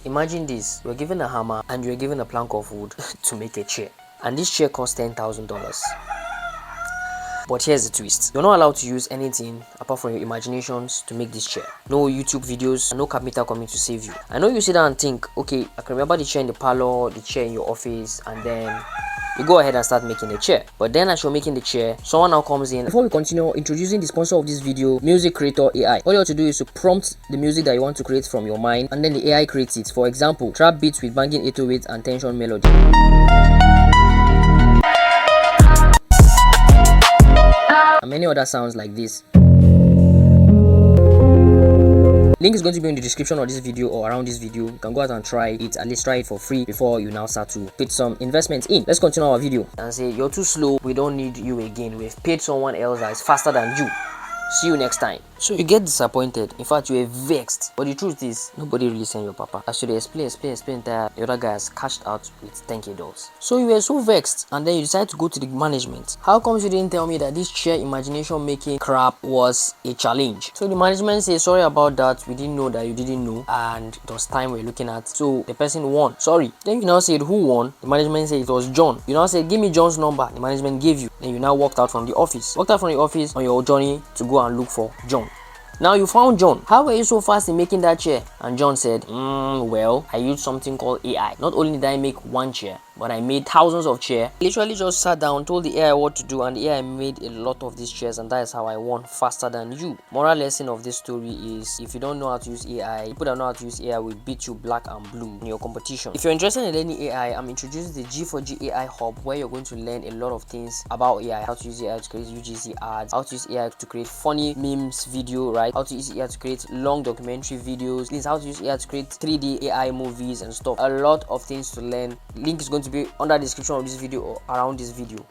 Imagine this, you're given a hammer and you're given a plank of wood to make a chair. And this chair costs $10,000. But here's the twist. You're not allowed to use anything apart from your imaginations to make this chair. No YouTube videos, and no carpenter coming to save you. I know you sit down and think, okay, I can remember the chair in the parlor, the chair in your office, and then you go ahead and start making the chair. But then as you're making the chair, someone now comes in. Before we continue, introducing the sponsor of this video, Music Creator AI. All you have to do is to prompt the music that you want to create from your mind, and then the AI creates it. For example, trap beats with banging 808 and tension melody. And many other sounds like this. Link is going to be in the description of this video or around this video. You can go out and try it, at least try it for free before you now start to put some investment in. Let's continue our video and say, you're too slow, we don't need you again, we've paid someone else that is faster than you. See you next time. So you get disappointed. In fact, you are vexed. But the truth is, nobody really sent your papa. As you explain that the other guy has cashed out with $10K. So you were so vexed, and then you decided to go to the management. How come you didn't tell me that this chair imagination making crap was a challenge? So the management says, sorry about that, we didn't know that you didn't know, and it was time we're looking at. So the person won. Sorry. Then you now said, who won? The management said it was John. You now said, give me John's number. The management gave you. Then you now walked out from the office. Walked out from the office on your journey to go and look for John. Now you found John. How were you so fast in making that chair? And John said, well, I used something called AI. Not only did I make one chair, but I made thousands of chairs. Literally just sat down, told the AI what to do, and the AI made a lot of these chairs, and that is how I won faster than you. Moral lesson of this story is, if you don't know how to use AI, people that know how to use AI will beat you black and blue in your competition. If you're interested in learning AI, I'm introducing the G4G AI Hub, where you're going to learn a lot of things about AI. How to use AI to create UGC ads, how to use AI to create funny memes video, right? How to use AI to create long documentary videos, how to use AI to create 3D AI movies and stuff. A lot of things to learn. Link is going to be under the description of this video or around this video.